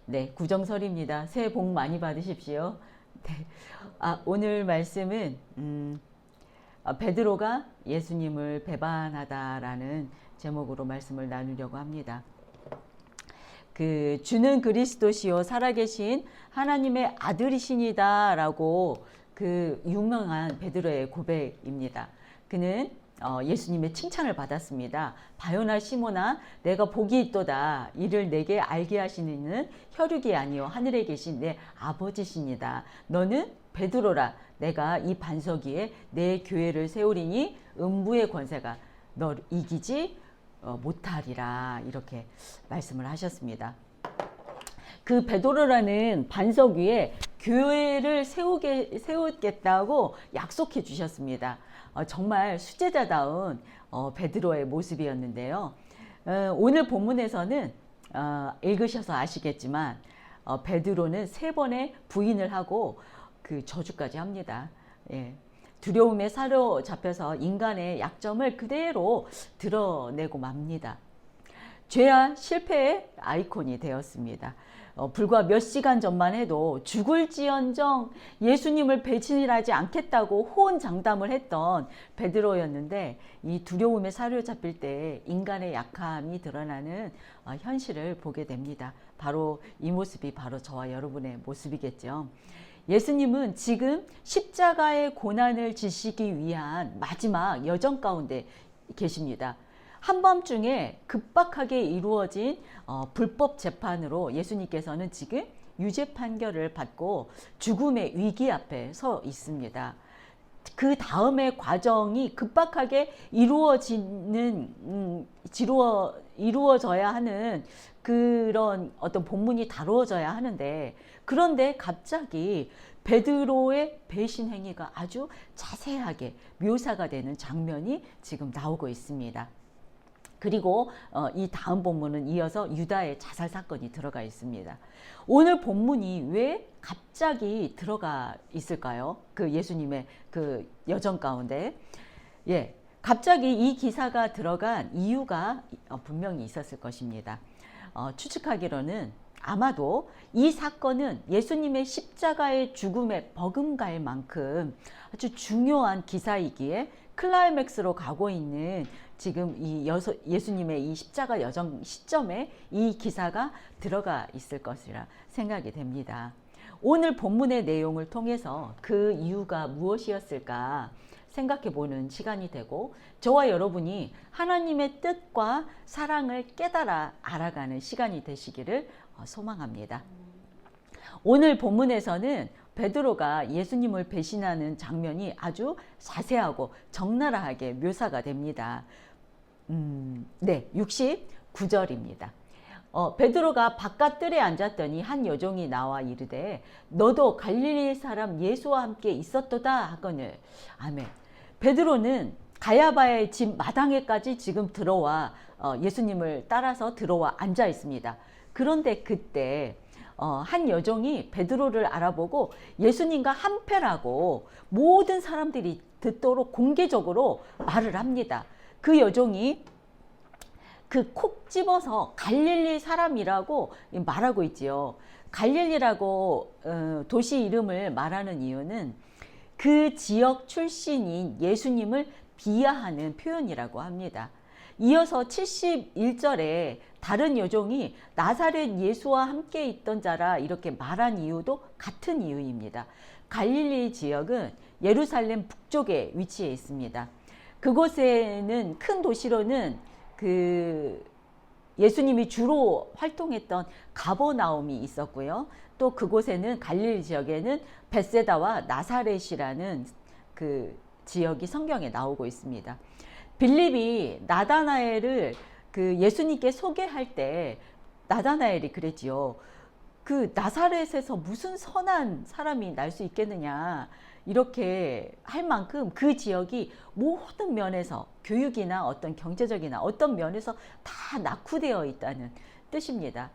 네, 구정설입니다. 새해 복 많이 받으십시오. 네. 오늘 말씀은 베드로가 예수님을 배반하다라는 제목으로 말씀을 나누려고 합니다. 그 주는 그리스도시요 살아계신 하나님의 아들이시니다라고 그 유명한 베드로의 고백입니다. 그는 예수님의 칭찬을 받았습니다. 바요나 시모나 내가 복이 있도다. 이를 내게 알게 하시는 이는 혈육이 아니요 하늘에 계신 내 아버지시니다. 너는 베드로라. 내가 이 반석 위에 내 교회를 세우리니 음부의 권세가 너를 이기지 못하리라. 이렇게 말씀을 하셨습니다. 그 베드로라는 반석 위에 교회를 세우겠다고 약속해 주셨습니다. 정말 수제자다운 베드로의 모습이었는데요. 오늘 본문에서는 읽으셔서 아시겠지만 베드로는 3번의 부인을 하고 그 저주까지 합니다. 예. 두려움에 사로잡혀서 인간의 약점을 그대로 드러내고 맙니다. 죄와 실패의 아이콘이 되었습니다. 불과 몇 시간 전만 해도 죽을지언정 예수님을 배신하지 않겠다고 호언장담을 했던 베드로였는데 이 두려움에 사로잡힐 때 인간의 약함이 드러나는 현실을 보게 됩니다. 바로 이 모습이 바로 저와 여러분의 모습이겠죠. 예수님은 지금 십자가의 고난을 지시기 위한 마지막 여정 가운데 계십니다. 한밤중에 급박하게 이루어진 불법 재판으로 예수님께서는 지금 유죄 판결을 받고 죽음의 위기 앞에 서 있습니다. 그 다음의 과정이 급박하게 이루어져야 하는 그런 어떤 본문이 다루어져야 하는데, 그런데 갑자기 베드로의 배신 행위가 아주 자세하게 묘사가 되는 장면이 지금 나오고 있습니다. 그리고 이 다음 본문은 이어서 유다의 자살 사건이 들어가 있습니다. 오늘 본문이 왜 갑자기 들어가 있을까요? 그 예수님의 그 여정 가운데. 예, 갑자기 이 기사가 들어간 이유가 분명히 있었을 것입니다. 추측하기로는 아마도 이 사건은 예수님의 십자가의 죽음에 버금갈 만큼 아주 중요한 기사이기에 클라이맥스로 가고 있는 지금 이 예수님의 이 십자가 여정 시점에 이 기사가 들어가 있을 것이라 생각이 됩니다. 오늘 본문의 내용을 통해서 그 이유가 무엇이었을까 생각해 보는 시간이 되고, 저와 여러분이 하나님의 뜻과 사랑을 깨달아 알아가는 시간이 되시기를 소망합니다. 오늘 본문에서는 베드로가 예수님을 배신하는 장면이 아주 자세하고 적나라하게 묘사가 됩니다. 네, 69절입니다. 베드로가 바깥 뜰에 앉았더니 한 여종이 나와 이르되 너도 갈릴리 사람 예수와 함께 있었도다 하거늘. 아멘. 베드로는 가야바의 집 마당에까지 지금 들어와 예수님을 따라서 들어와 앉아 있습니다. 그런데 그때 한 여종이 베드로를 알아보고 예수님과 한패라고 모든 사람들이 듣도록 공개적으로 말을 합니다. 그 여종이 그 콕 집어서 갈릴리 사람이라고 말하고 있지요. 갈릴리라고 도시 이름을 말하는 이유는 그 지역 출신인 예수님을 비하하는 표현이라고 합니다. 이어서 71절에 다른 여종이 나사렛 예수와 함께 있던 자라 이렇게 말한 이유도 같은 이유입니다. 갈릴리 지역은 예루살렘 북쪽에 위치해 있습니다. 그곳에는 큰 도시로는 그 예수님이 주로 활동했던 가버나움이 있었고요. 또 그곳에는 갈릴리 지역에는 벳세다와 나사렛이라는 그 지역이 성경에 나오고 있습니다. 빌립이 나다나엘을 그 예수님께 소개할 때 나다나엘이 그랬지요. 그 나사렛에서 무슨 선한 사람이 날 수 있겠느냐, 이렇게 할 만큼 그 지역이 모든 면에서 교육이나 어떤 경제적이나 어떤 면에서 다 낙후되어 있다는 뜻입니다.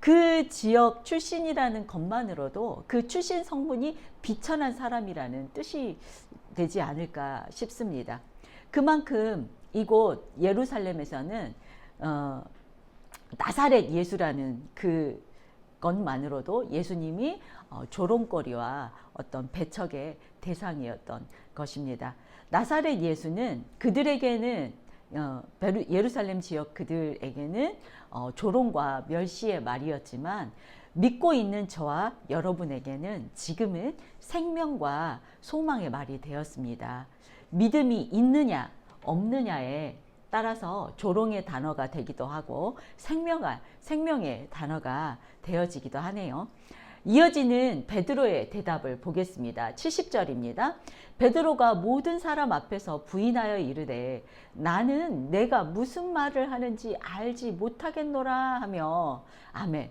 그 지역 출신이라는 것만으로도 그 출신 성분이 비천한 사람이라는 뜻이 되지 않을까 싶습니다. 그만큼 이곳 예루살렘에서는 나사렛 예수라는 그 것만으로도 예수님이 조롱거리와 어떤 배척의 대상이었던 것입니다. 나사렛 예수는 그들에게는 예루살렘 지역 그들에게는 조롱과 멸시의 말이었지만 믿고 있는 저와 여러분에게는 지금은 생명과 소망의 말이 되었습니다. 믿음이 있느냐 없느냐에 따라서 조롱의 단어가 되기도 하고 생명의 단어가 되어지기도 하네요. 이어지는 베드로의 대답을 보겠습니다. 70절입니다. 베드로가 모든 사람 앞에서 부인하여 이르되 나는 내가 무슨 말을 하는지 알지 못하겠노라 하며 아멘.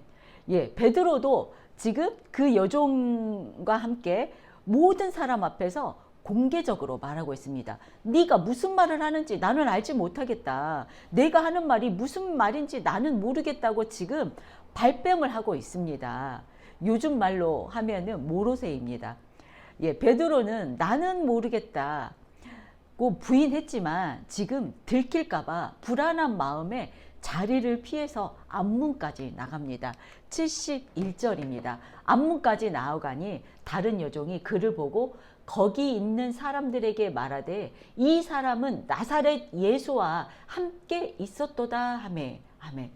예, 베드로도 지금 그 여종과 함께 모든 사람 앞에서 공개적으로 말하고 있습니다. 네가 무슨 말을 하는지 나는 알지 못하겠다. 내가 하는 말이 무슨 말인지 나는 모르겠다고 지금 발뺌을 하고 있습니다. 요즘 말로 하면은 모로세입니다. 예, 베드로는 나는 모르겠다고 부인했지만 지금 들킬까봐 불안한 마음에 자리를 피해서 앞문까지 나갑니다. 71절입니다. 앞문까지 나아가니 다른 여종이 그를 보고 거기 있는 사람들에게 말하되 이 사람은 나사렛 예수와 함께 있었도다 하매 아멘.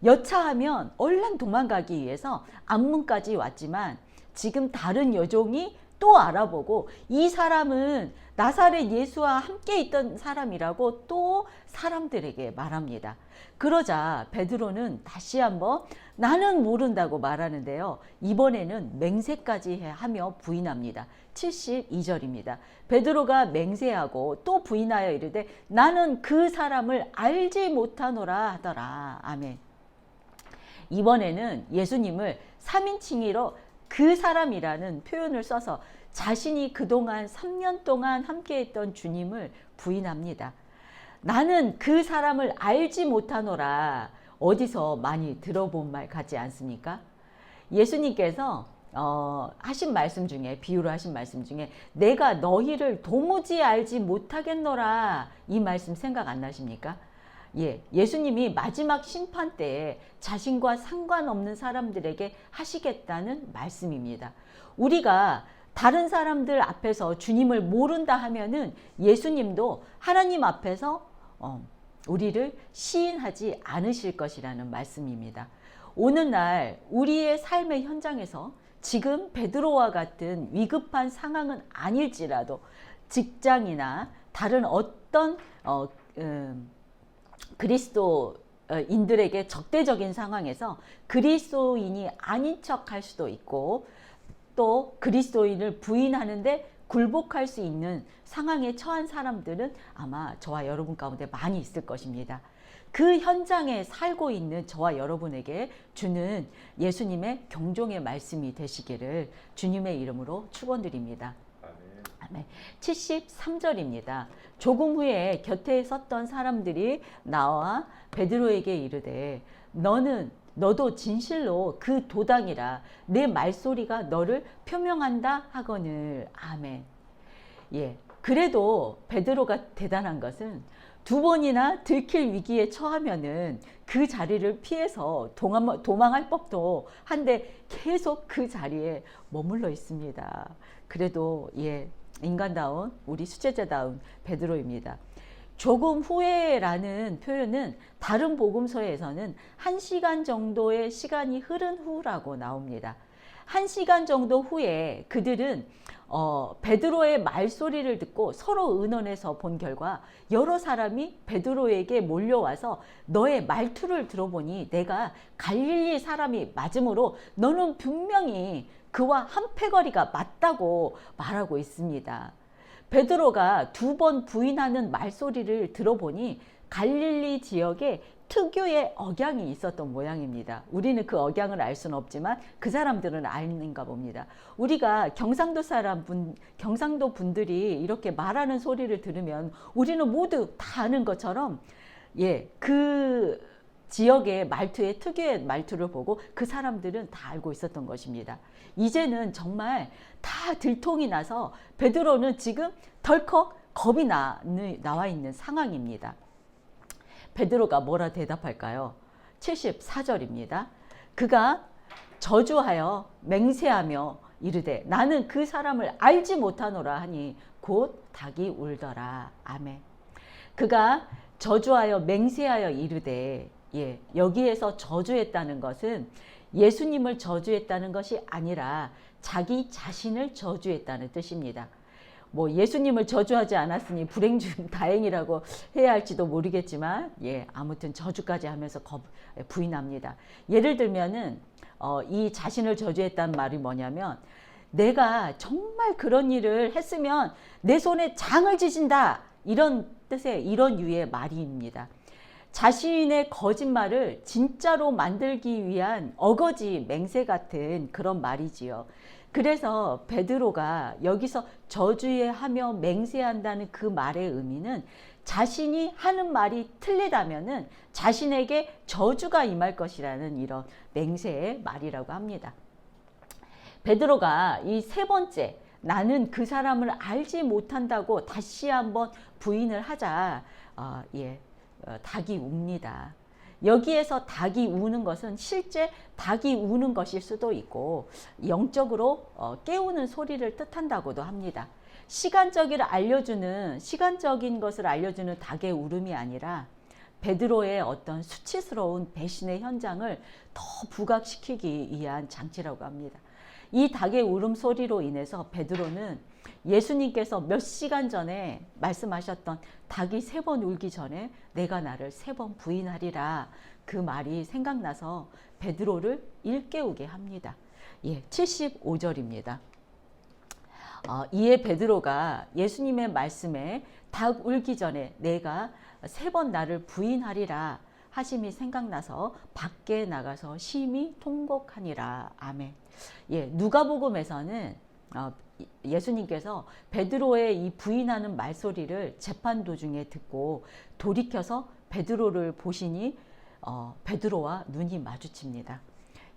여차하면 얼른 도망가기 위해서 앞문까지 왔지만 지금 다른 여종이 또 알아보고 이 사람은 나사렛 예수와 함께 있던 사람이라고 또 사람들에게 말합니다. 그러자 베드로는 다시 한번 나는 모른다고 말하는데요. 이번에는 맹세까지 하며 부인합니다. 72절입니다. 베드로가 맹세하고 또 부인하여 이르되 나는 그 사람을 알지 못하노라 하더라. 아멘. 이번에는 예수님을 3인칭의로 그 사람이라는 표현을 써서 자신이 그동안 3년 동안 함께했던 주님을 부인합니다. 나는 그 사람을 알지 못하노라. 어디서 많이 들어본 말 같지 않습니까? 예수님께서 하신 말씀 중에 비유로 하신 말씀 중에 내가 너희를 도무지 알지 못하겠노라 이 말씀 생각 안 나십니까? 예, 예수님이 마지막 심판 때에 자신과 상관없는 사람들에게 하시겠다는 말씀입니다. 우리가 다른 사람들 앞에서 주님을 모른다 하면은 예수님도 하나님 앞에서 우리를 시인하지 않으실 것이라는 말씀입니다. 오늘날 우리의 삶의 현장에서 지금 베드로와 같은 위급한 상황은 아닐지라도 직장이나 다른 어떤 그리스도인들에게 적대적인 상황에서 그리스도인이 아닌 척할 수도 있고 또 그리스도인을 부인하는데 굴복할 수 있는 상황에 처한 사람들은 아마 저와 여러분 가운데 많이 있을 것입니다. 그 현장에 살고 있는 저와 여러분에게 주는 예수님의 경종의 말씀이 되시기를 주님의 이름으로 축원드립니다. 아멘. 73절입니다. 조금 후에 곁에 섰던 사람들이 나와 베드로에게 이르되 너도 진실로 그 도당이라 내 말소리가 너를 표명한다 하거늘. 아멘. 예. 그래도 베드로가 대단한 것은 두 번이나 들킬 위기에 처하면은 그 자리를 피해서 도망할 법도 한데 계속 그 자리에 머물러 있습니다. 그래도 예, 인간다운 우리 수제자다운 베드로입니다. 조금 후에라는 표현은 다른 복음서에서는 1시간 정도의 시간이 흐른 후라고 나옵니다. 1시간 정도 후에 그들은 베드로의 말소리를 듣고 서로 의논해서 본 결과 여러 사람이 베드로에게 몰려와서 너의 말투를 들어보니 내가 갈릴리 사람이 맞으므로 너는 분명히 그와 한패거리가 맞다고 말하고 있습니다. 베드로가 2번 부인하는 말소리를 들어보니 갈릴리 지역에 특유의 억양이 있었던 모양입니다. 우리는 그 억양을 알 수는 없지만 그 사람들은 아는가 봅니다. 우리가 경상도 분들이 이렇게 말하는 소리를 들으면 우리는 모두 다 아는 것처럼 예, 그 지역의 말투의 특유의 말투를 보고 그 사람들은 다 알고 있었던 것입니다. 이제는 정말 다 들통이 나서 베드로는 지금 덜컥 겁이 나와 있는 상황입니다. 베드로가 뭐라 대답할까요? 74절입니다. 그가 저주하여 맹세하며 이르되 나는 그 사람을 알지 못하노라 하니 곧 닭이 울더라. 아멘. 그가 저주하여 맹세하여 이르되, 여기에서 저주했다는 것은 예수님을 저주했다는 것이 아니라 자기 자신을 저주했다는 뜻입니다. 뭐 예수님을 저주하지 않았으니 불행 중 다행이라고 해야 할지도 모르겠지만, 아무튼 저주까지 하면서 부인합니다. 예를 들면은 이 자신을 저주했다는 말이 뭐냐면, 내가 정말 그런 일을 했으면 내 손에 장을 지진다, 이런 뜻의 이런 유의 말입니다. 자신의 거짓말을 진짜로 만들기 위한 어거지 맹세 같은 그런 말이지요. 그래서 베드로가 여기서 저주하며 맹세한다는 그 말의 의미는 자신이 하는 말이 틀리다면은 자신에게 저주가 임할 것이라는 이런 맹세의 말이라고 합니다. 베드로가 이 세 번째, 나는 그 사람을 알지 못한다고 다시 한번 부인을 하자 닭이 웁니다. 여기에서 닭이 우는 것은 실제 닭이 우는 것일 수도 있고 영적으로 깨우는 소리를 뜻한다고도 합니다. 시간적인 것을 알려주는 닭의 울음이 아니라 베드로의 어떤 수치스러운 배신의 현장을 더 부각시키기 위한 장치라고 합니다. 이 닭의 울음소리로 인해서 베드로는 예수님께서 몇 시간 전에 말씀하셨던 닭이 3번 울기 전에 내가 나를 3번 부인하리라, 그 말이 생각나서 베드로를 일깨우게 합니다. 75절입니다. 이에 베드로가 예수님의 말씀에 닭 울기 전에 내가 3번 나를 부인하리라 하심이 생각나서 밖에 나가서 심히 통곡하니라. 아멘. 누가복음에서는 예수님께서 베드로의 이 부인하는 말소리를 재판 도중에 듣고 돌이켜서 베드로를 보시니 베드로와 눈이 마주칩니다.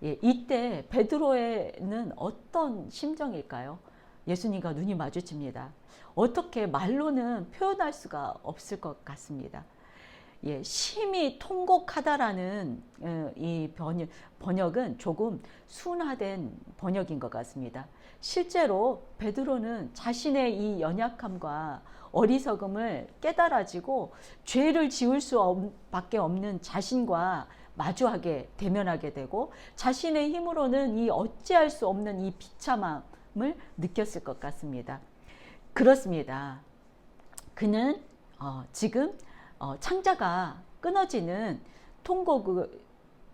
이때 베드로에는 어떤 심정일까요? 예수님과 눈이 마주칩니다. 어떻게 말로는 표현할 수가 없을 것 같습니다. 심히 통곡하다라는 이 번역은 조금 순화된 번역인 것 같습니다. 실제로 베드로는 자신의 이 연약함과 어리석음을 깨달아지고 죄를 지을 수밖에 없는 자신과 대면하게 되고 자신의 힘으로는 이 어찌할 수 없는 이 비참함을 느꼈을 것 같습니다. 그렇습니다. 그는 지금 창자가 끊어지는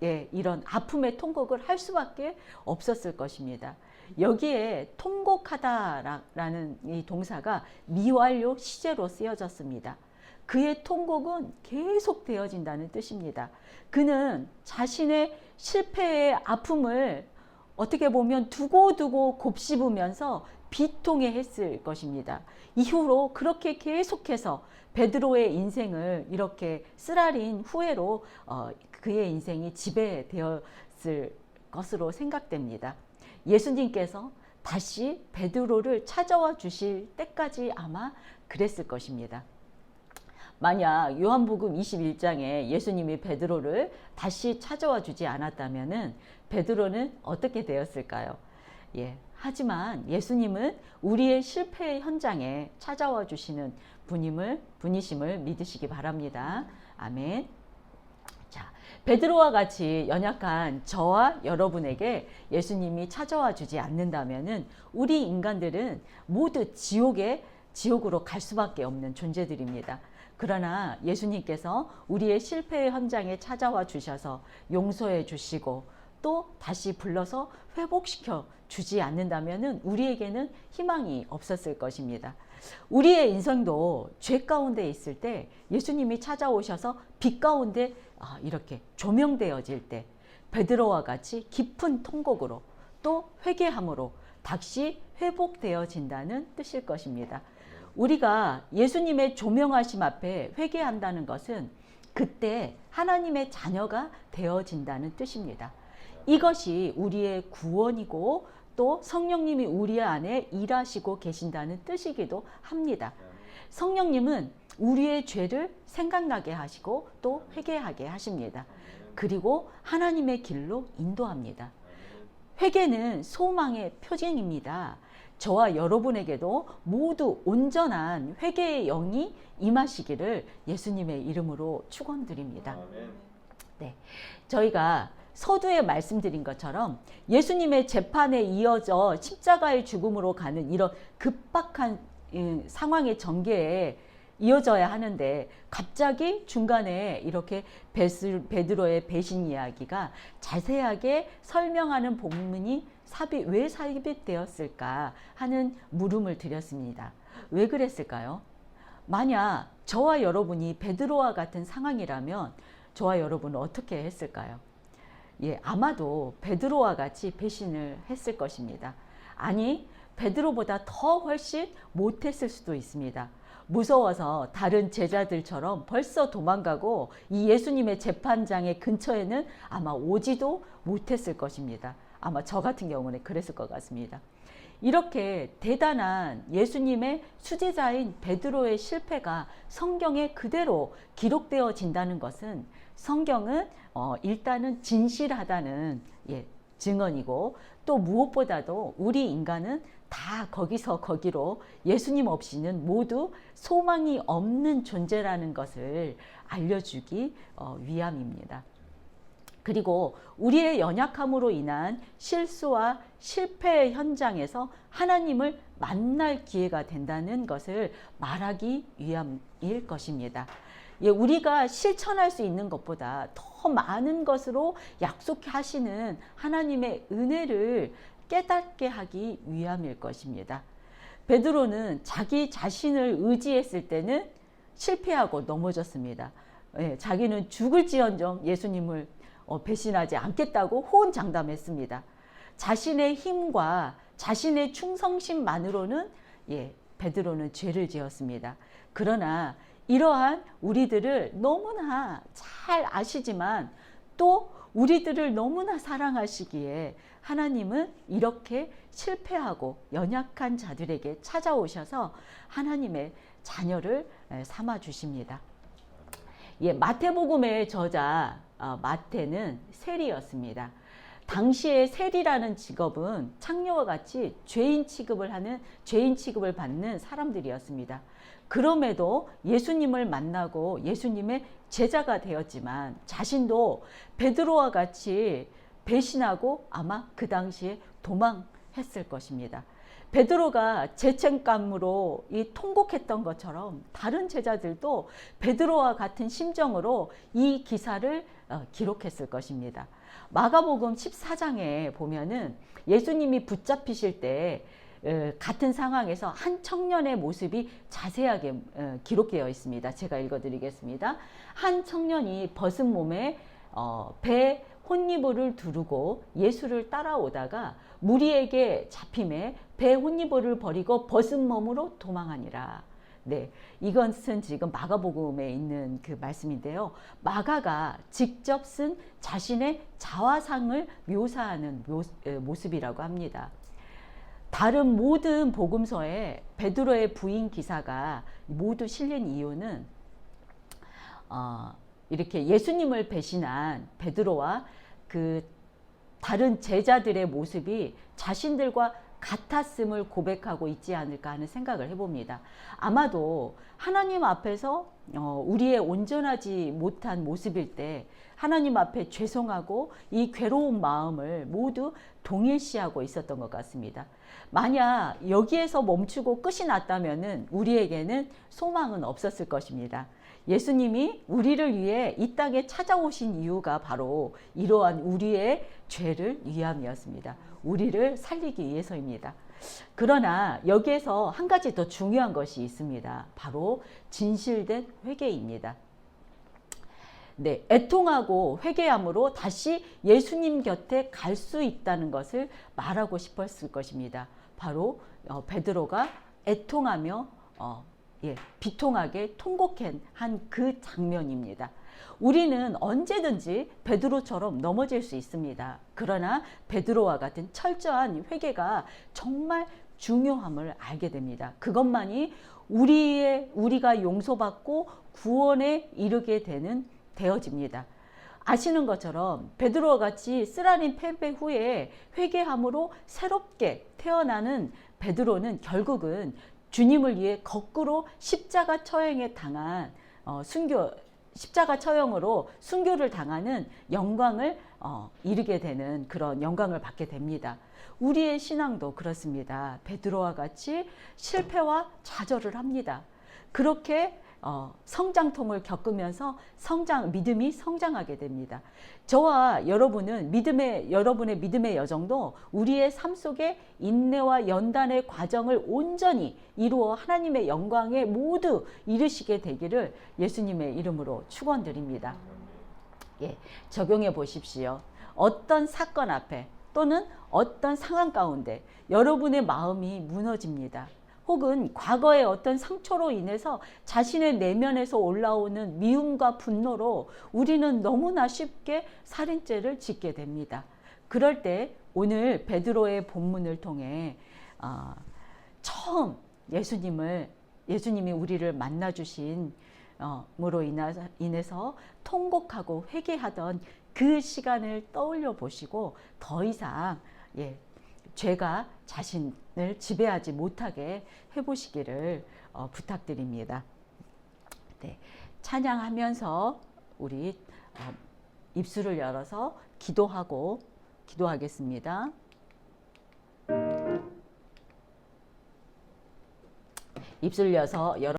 이런 아픔의 통곡을 할 수밖에 없었을 것입니다. 여기에 통곡하다라는 이 동사가 미완료 시제로 쓰여졌습니다. 그의 통곡은 계속 되어진다는 뜻입니다. 그는 자신의 실패의 아픔을 어떻게 보면 두고두고 곱씹으면서 비통해했을 것입니다. 이후로 그렇게 계속해서 베드로의 인생을 이렇게 쓰라린 후회로 그의 인생이 지배되었을 것으로 생각됩니다. 예수님께서 다시 베드로를 찾아와 주실 때까지 아마 그랬을 것입니다. 만약 요한복음 21장에 예수님이 베드로를 다시 찾아와 주지 않았다면 베드로는 어떻게 되었을까요? 하지만 예수님은 우리의 실패의 현장에 찾아와 주시는 분이심을 믿으시기 바랍니다. 아멘. 자, 베드로와 같이 연약한 저와 여러분에게 예수님이 찾아와 주지 않는다면은 우리 인간들은 모두 지옥으로 갈 수밖에 없는 존재들입니다. 그러나 예수님께서 우리의 실패의 현장에 찾아와 주셔서 용서해 주시고 또 다시 불러서 회복시켜 주지 않는다면 우리에게는 희망이 없었을 것입니다. 우리의 인생도 죄 가운데 있을 때 예수님이 찾아오셔서 빛 가운데 이렇게 조명되어질 때 베드로와 같이 깊은 통곡으로 또 회개함으로 다시 회복되어진다는 뜻일 것입니다. 우리가 예수님의 조명하심 앞에 회개한다는 것은 그때 하나님의 자녀가 되어진다는 뜻입니다. 이것이 우리의 구원이고 또 성령님이 우리 안에 일하시고 계신다는 뜻이기도 합니다. 성령님은 우리의 죄를 생각나게 하시고 또 회개하게 하십니다. 그리고 하나님의 길로 인도합니다. 회개는 소망의 표징입니다. 저와 여러분에게도 모두 온전한 회개의 영이 임하시기를 예수님의 이름으로 축원드립니다. 네, 저희가 서두에 말씀드린 것처럼 예수님의 재판에 이어져 십자가의 죽음으로 가는 이런 급박한 상황의 전개에 이어져야 하는데 갑자기 중간에 이렇게 베드로의 배신 이야기가 자세하게 설명하는 본문이 왜 삽입되었을까 하는 물음을 드렸습니다. 왜 그랬을까요? 만약 저와 여러분이 베드로와 같은 상황이라면 저와 여러분은 어떻게 했을까요? 예, 아마도 베드로와 같이 배신을 했을 것입니다. 아니, 베드로보다 더 훨씬 못했을 수도 있습니다. 무서워서 다른 제자들처럼 벌써 도망가고 이 예수님의 재판장의 근처에는 아마 오지도 못했을 것입니다. 아마 저 같은 경우는 그랬을 것 같습니다. 이렇게 대단한 예수님의 수제자인 베드로의 실패가 성경에 그대로 기록되어진다는 것은 성경은 일단은 진실하다는 증언이고 또 무엇보다도 우리 인간은 다 거기서 거기로 예수님 없이는 모두 소망이 없는 존재라는 것을 알려주기 위함입니다. 그리고 우리의 연약함으로 인한 실수와 실패의 현장에서 하나님을 만날 기회가 된다는 것을 말하기 위함일 것입니다. 예, 우리가 실천할 수 있는 것보다 더 많은 것으로 약속하시는 하나님의 은혜를 깨닫게 하기 위함일 것입니다. 베드로는 자기 자신을 의지했을 때는 실패하고 넘어졌습니다. 예, 자기는 죽을지언정 예수님을 배신하지 않겠다고 호언장담했습니다. 자신의 힘과 자신의 충성심만으로는 베드로는 죄를 지었습니다. 그러나 이러한 우리들을 너무나 잘 아시지만 또 우리들을 너무나 사랑하시기에 하나님은 이렇게 실패하고 연약한 자들에게 찾아오셔서 하나님의 자녀를 삼아 주십니다. 마태복음의 저자 마태는 세리였습니다. 당시에 세리라는 직업은 창녀와 같이 죄인 취급을 받는 사람들이었습니다. 그럼에도 예수님을 만나고 예수님의 제자가 되었지만 자신도 베드로와 같이 배신하고 아마 그 당시에 도망했을 것입니다. 베드로가 죄책감으로 통곡했던 것처럼 다른 제자들도 베드로와 같은 심정으로 이 기사를 기록했을 것입니다. 마가복음 14장에 보면은 예수님이 붙잡히실 때 같은 상황에서 한 청년의 모습이 자세하게 기록되어 있습니다. 제가 읽어드리겠습니다. 한 청년이 벗은 몸에 배 혼니볼을 두르고 예수를 따라오다가 무리에게 잡힘에 배 혼니볼을 버리고 벗은 몸으로 도망하니라. 네, 이것은 지금 마가복음에 있는 그 말씀인데요. 마가가 직접 쓴 자신의 자화상을 묘사하는 모습이라고 합니다. 다른 모든 복음서에 베드로의 부인 기사가 모두 실린 이유는 이렇게 예수님을 배신한 베드로와 그 다른 제자들의 모습이 자신들과 같았음을 고백하고 있지 않을까 하는 생각을 해봅니다. 아마도 하나님 앞에서 우리의 온전하지 못한 모습일 때 하나님 앞에 죄송하고 이 괴로운 마음을 모두 동일시하고 있었던 것 같습니다. 만약 여기에서 멈추고 끝이 났다면 우리에게는 소망은 없었을 것입니다. 예수님이 우리를 위해 이 땅에 찾아오신 이유가 바로 이러한 우리의 죄를 위함이었습니다. 우리를 살리기 위해서입니다. 그러나 여기에서 한 가지 더 중요한 것이 있습니다. 바로 진실된 회개입니다. 네, 애통하고 회개함으로 다시 예수님 곁에 갈 수 있다는 것을 말하고 싶었을 것입니다. 바로 베드로가 애통하며 비통하게 통곡한 그 장면입니다. 우리는 언제든지 베드로처럼 넘어질 수 있습니다. 그러나 베드로와 같은 철저한 회개가 정말 중요함을 알게 됩니다. 그것만이 우리가 용서받고 구원에 이르게 되어집니다. 아시는 것처럼 베드로와 같이 쓰라린 패배 후에 회개함으로 새롭게 태어나는 베드로는 결국은 주님을 위해 거꾸로 십자가 처형에 당한 십자가 처형으로 순교를 당하는 영광을 이루게 되는 그런 영광을 받게 됩니다. 우리의 신앙도 그렇습니다. 베드로와 같이 실패와 좌절을 합니다. 그렇게 성장통을 겪으면서 믿음이 성장하게 됩니다. 저와 여러분의 믿음의 여정도 우리의 삶 속에 인내와 연단의 과정을 온전히 이루어 하나님의 영광에 모두 이르시게 되기를 예수님의 이름으로 축원드립니다. 예, 적용해 보십시오. 어떤 사건 앞에 또는 어떤 상황 가운데 여러분의 마음이 무너집니다. 혹은 과거의 어떤 상처로 인해서 자신의 내면에서 올라오는 미움과 분노로 우리는 너무나 쉽게 살인죄를 짓게 됩니다. 그럴 때 오늘 베드로의 본문을 통해 처음 예수님이 우리를 만나주신 으로 인해서 통곡하고 회개하던 그 시간을 떠올려 보시고 더 이상 죄가 자신을 지배하지 못하게 해보시기를 부탁드립니다. 네, 찬양하면서 우리 입술을 열어서 기도하겠습니다. 입술 열어서